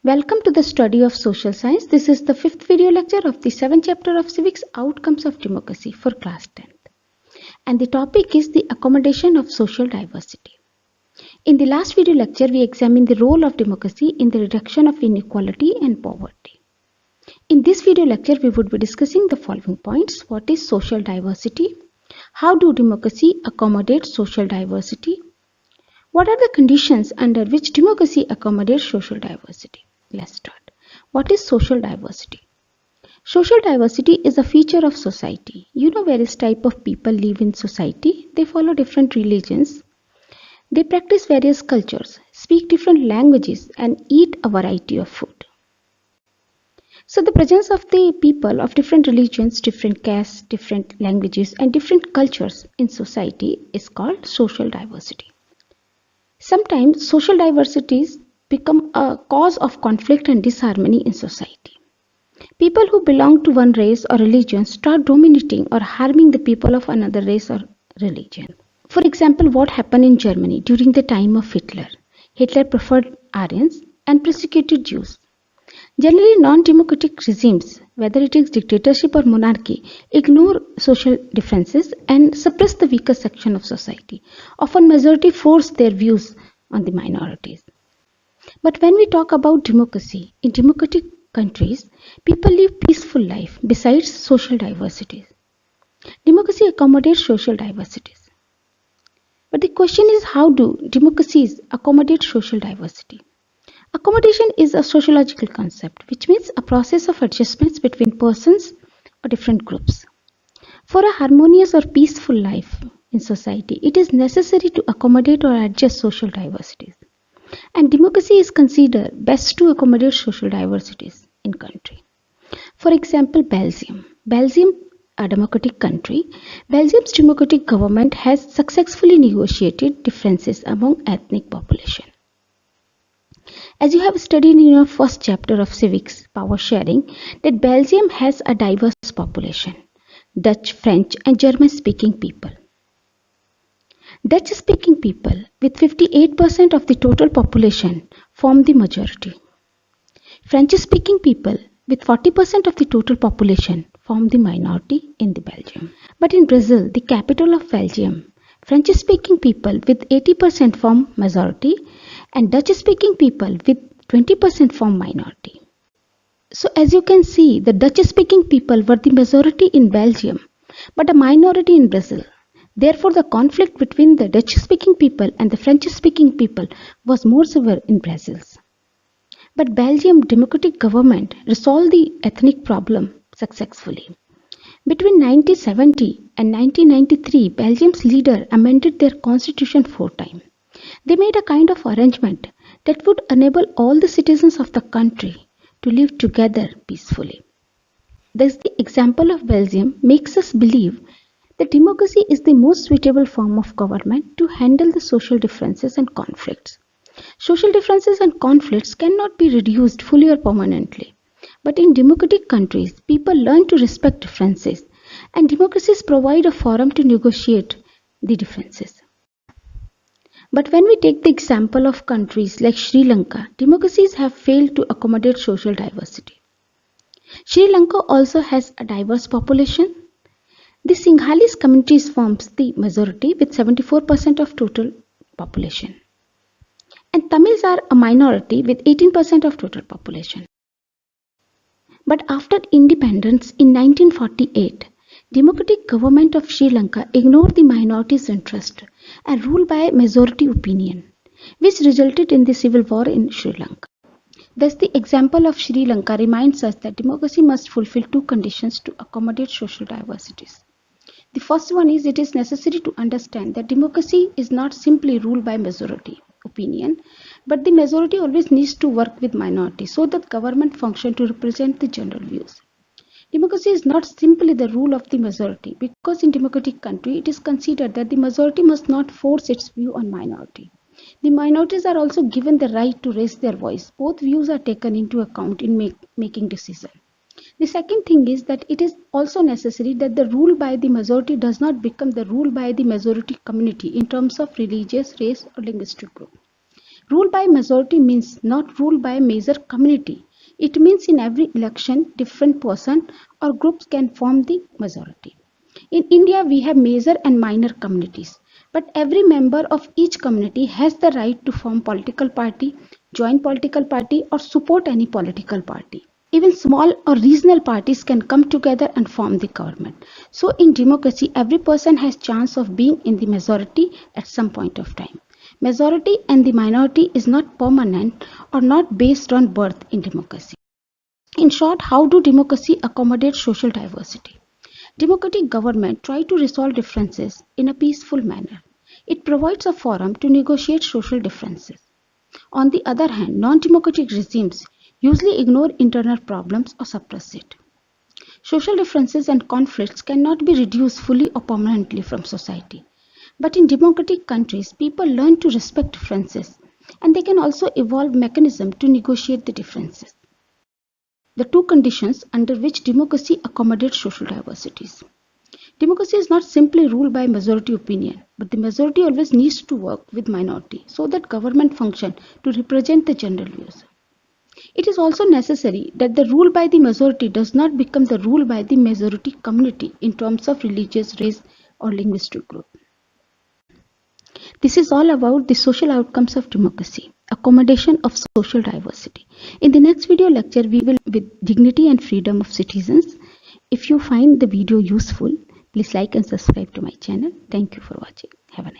Welcome to the study of social science. This is the fifth video lecture of the seventh chapter of Civics, Outcomes of Democracy for class 10th. And the topic is the accommodation of social diversity. In the last video lecture, we examined the role of democracy in the reduction of inequality and poverty. In this video lecture, we would be discussing the following points. What is social diversity? How do democracy accommodate social diversity? What are the conditions under which democracy accommodates social diversity? Let's start. What is social diversity? Social diversity is a feature of society. Various types of people live in society. They follow different religions. They practice various cultures, speak different languages, and eat a variety of food. So the presence of the people of different religions, different castes, different languages, and different cultures in society is called social diversity. Sometimes social diversities become a cause of conflict and disharmony in society. People who belong to one race or religion start dominating or harming the people of another race or religion. For example, what happened in Germany during the time of Hitler? Hitler preferred Aryans and persecuted Jews. Generally, non-democratic regimes, whether it is dictatorship or monarchy, ignore social differences and suppress the weaker section of society. Often, majority force their views on the minorities. But when we talk about democracy, in democratic countries, people live peaceful life besides social diversities. Democracy accommodates social diversities. But the question is, how do democracies accommodate social diversity? Accommodation is a sociological concept, which means a process of adjustments between persons or different groups. For a harmonious or peaceful life in society, it is necessary to accommodate or adjust social diversities. And democracy is considered best to accommodate social diversities in country. For example, Belgium. Belgium, a democratic country. Belgium's democratic government has successfully negotiated differences among ethnic population. As you have studied in your first chapter of Civics, Power Sharing, that Belgium has a diverse population, Dutch, French and German-speaking people. Dutch-speaking people, with 58% of the total population, form the majority. French-speaking people, with 40% of the total population, form the minority in the Belgium. But in Brazil, the capital of Belgium, French-speaking people with 80% form majority and Dutch-speaking people with 20% form minority. So as you can see, the Dutch-speaking people were the majority in Belgium, but a minority in Brazil. Therefore, the conflict between the Dutch-speaking people and the French-speaking people was more severe in Brazil. But Belgium democratic government resolved the ethnic problem successfully. Between 1970 and 1993, Belgium's leader amended their constitution 4 times. They made a kind of arrangement that would enable all the citizens of the country to live together peacefully. Thus, the example of Belgium makes us believe that democracy is the most suitable form of government to handle the social differences and conflicts. Social differences and conflicts cannot be reduced fully or permanently. But in democratic countries, people learn to respect differences, and democracies provide a forum to negotiate the differences. But when we take the example of countries like Sri Lanka, democracies have failed to accommodate social diversity. Sri Lanka also has a diverse population. The Sinhalese communities forms the majority with 74% of total population. And Tamils are a minority with 18% of total population. But after independence in 1948, democratic government of Sri Lanka ignored the minorities' interest and ruled by majority opinion, which resulted in the civil war in Sri Lanka. Thus, the example of Sri Lanka reminds us that democracy must fulfill 2 conditions to accommodate social diversities. The first one is it is necessary to understand that democracy is not simply ruled by majority opinion, but the majority always needs to work with minority so that government function to represent the general views. Democracy is not simply the rule of the majority, because in democratic country it is considered that the majority must not force its view on minority. The minorities are also given the right to raise their voice. Both views are taken into account in making decision. The second thing is that it is also necessary that the rule by the majority does not become the rule by the majority community in terms of religious, race or linguistic group. Rule by majority means not rule by a major community. It means in every election, different person or groups can form the majority. In India, we have major and minor communities, but every member of each community has the right to form political party, join political party, or support any political party. Even small or regional parties can come together and form the government. So in democracy, every person has chance of being in the majority at some point of time. Majority and the minority is not permanent or not based on birth in democracy. In short, how do democracy accommodate social diversity? Democratic government try to resolve differences in a peaceful manner. It provides a forum to negotiate social differences. On the other hand, non-democratic regimes usually ignore internal problems or suppress it. Social differences and conflicts cannot be reduced fully or permanently from society. But in democratic countries, people learn to respect differences, and they can also evolve mechanisms to negotiate the differences. The two conditions under which democracy accommodates social diversities. Democracy is not simply ruled by majority opinion, but the majority always needs to work with minority so that government function to represent the general views. It is also necessary that the rule by the majority does not become the rule by the majority community in terms of religious, race, or linguistic group. This is all about the social outcomes of democracy, accommodation of social diversity. In the next video lecture, we will with dignity and freedom of citizens. If you find the video useful, please like and subscribe to my channel. Thank you for watching. Have a nice day.